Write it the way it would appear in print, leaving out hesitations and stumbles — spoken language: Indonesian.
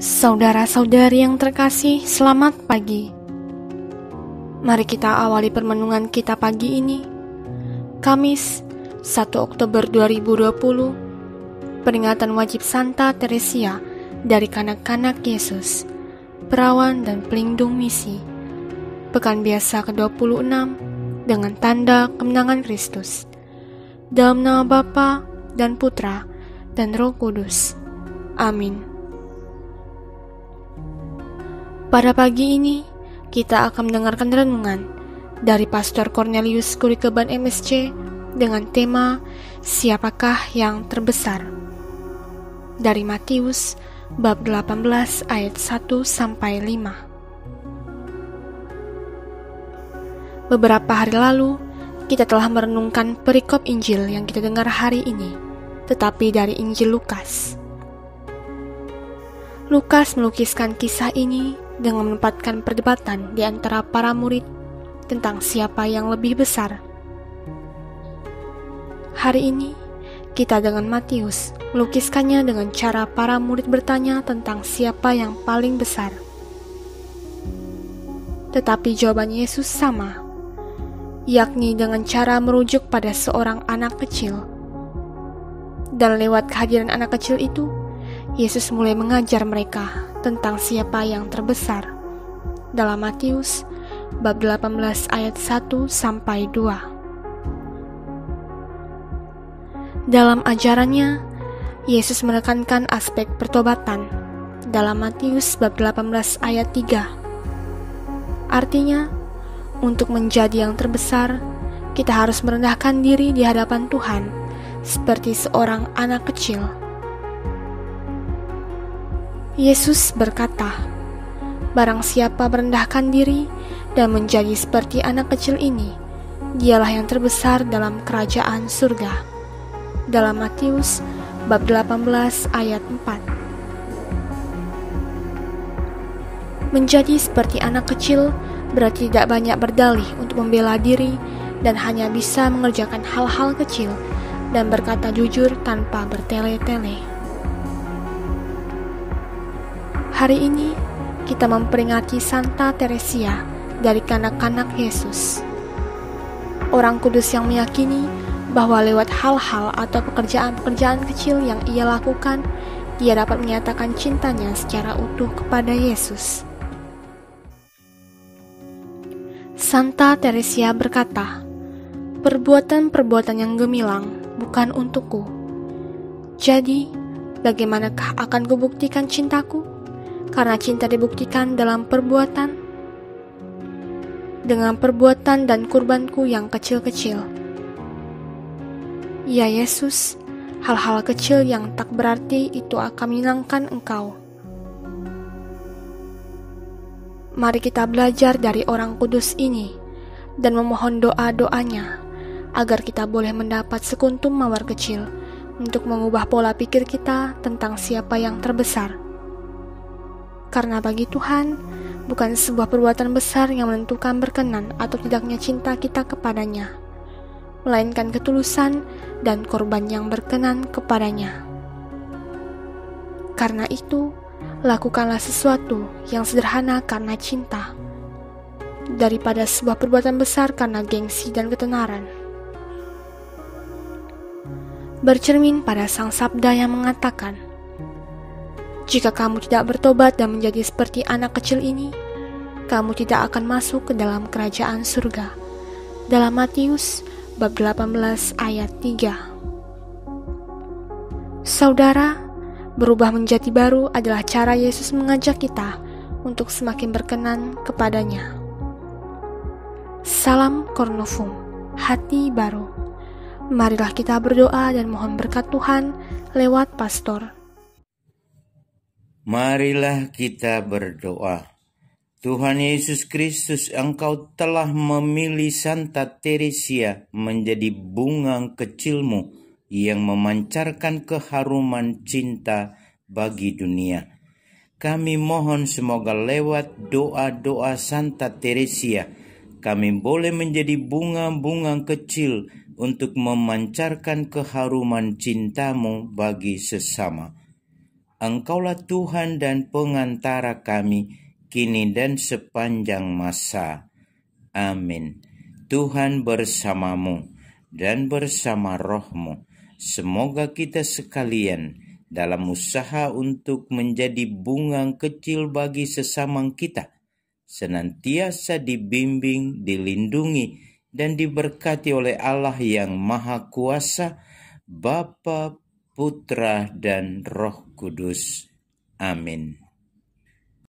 Saudara-saudari yang terkasih, selamat pagi. Mari kita awali permenungan kita pagi ini, Kamis 1 Oktober 2020, peringatan wajib Santa Teresia dari kanak-kanak Yesus, perawan dan pelindung misi, pekan biasa ke-26 dengan tanda kemenangan Kristus. Dalam nama Bapa dan Putra dan Roh Kudus. Amin. Pada pagi ini, kita akan mendengarkan renungan dari Pastor Cornelius Kurikeban MSC dengan tema Siapakah yang Terbesar? Dari Matius bab 18 ayat 1-5. Beberapa hari lalu, kita telah merenungkan perikop Injil yang kita dengar hari ini, tetapi dari Injil Lukas. Lukas melukiskan kisah ini dengan menempatkan perdebatan di antara para murid tentang siapa yang lebih besar. Hari ini, kita dengan Matius melukiskannya dengan cara para murid bertanya tentang siapa yang paling besar. Tetapi jawaban Yesus sama, yakni dengan cara merujuk pada seorang anak kecil. Dan lewat kehadiran anak kecil itu, Yesus mulai mengajar mereka tentang siapa yang terbesar. Dalam Matius bab 18 ayat 1-2. Dalam ajarannya, Yesus menekankan aspek pertobatan dalam Matius bab 18 ayat 3. Artinya, untuk menjadi yang terbesar, kita harus merendahkan diri di hadapan Tuhan seperti seorang anak kecil. Yesus berkata, barang siapa merendahkan diri dan menjadi seperti anak kecil ini, dialah yang terbesar dalam kerajaan surga. Dalam Matius bab 18 ayat 4. Menjadi seperti anak kecil berarti tidak banyak berdalih untuk membela diri dan hanya bisa mengerjakan hal-hal kecil dan berkata jujur tanpa bertele-tele. Hari ini, kita memperingati Santa Teresia dari kanak-kanak Yesus. Orang kudus yang meyakini bahwa lewat hal-hal atau pekerjaan-pekerjaan kecil yang ia lakukan, ia dapat menyatakan cintanya secara utuh kepada Yesus. Santa Teresia berkata, perbuatan-perbuatan yang gemilang bukan untukku. Jadi, bagaimanakah akan kubuktikan cintaku? Karena cinta dibuktikan dalam perbuatan, dengan perbuatan dan kurbanku yang kecil-kecil. Ya Yesus, hal-hal kecil yang tak berarti itu akan menyenangkan Engkau. Mari kita belajar dari orang kudus ini dan memohon doa-doanya agar kita boleh mendapat sekuntum mawar kecil untuk mengubah pola pikir kita tentang siapa yang terbesar. Karena bagi Tuhan, bukan sebuah perbuatan besar yang menentukan berkenan atau tidaknya cinta kita kepadanya, melainkan ketulusan dan korban yang berkenan kepadanya. Karena itu, lakukanlah sesuatu yang sederhana karena cinta, daripada sebuah perbuatan besar karena gengsi dan ketenaran. Bercermin pada Sang Sabda yang mengatakan, jika kamu tidak bertobat dan menjadi seperti anak kecil ini, kamu tidak akan masuk ke dalam kerajaan surga. Dalam Matius bab 18 ayat 3. Saudara, berubah menjadi baru adalah cara Yesus mengajak kita untuk semakin berkenan kepadanya. Salam Cornovum, hati baru. Marilah kita berdoa dan mohon berkat Tuhan lewat pastor. Marilah kita berdoa. Tuhan Yesus Kristus, Engkau telah memilih Santa Teresia menjadi bunga kecilmu yang memancarkan keharuman cinta bagi dunia. Kami mohon semoga lewat doa-doa Santa Teresia, kami boleh menjadi bunga-bunga kecil untuk memancarkan keharuman cintamu bagi sesama. Engkaulah Tuhan dan pengantara kami, kini dan sepanjang masa. Amin. Tuhan bersamamu dan bersama rohmu. Semoga kita sekalian dalam usaha untuk menjadi bunga kecil bagi sesama kita, senantiasa dibimbing, dilindungi, dan diberkati oleh Allah yang Maha Kuasa, Bapa, Putra, dan Roh Kudus. Amin.